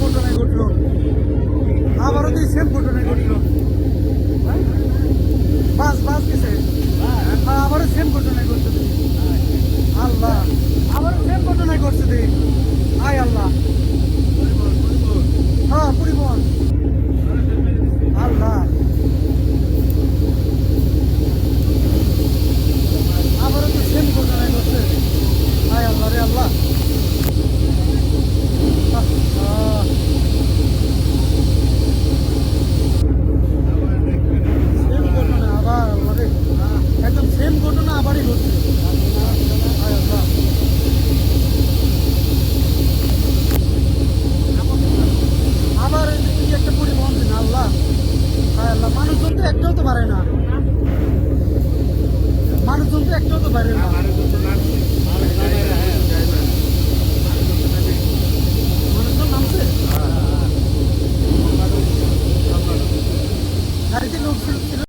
ঘটনায় ঘটলো, আবারও তো সেম ঘটনায় ঘটলো। বাস বাস গেছে, আবারও সেম ঘটনায় ঘটছে। আল্লাহ, আবারও সেম ঘটনায় ঘটছে। আয় আল্লাহ।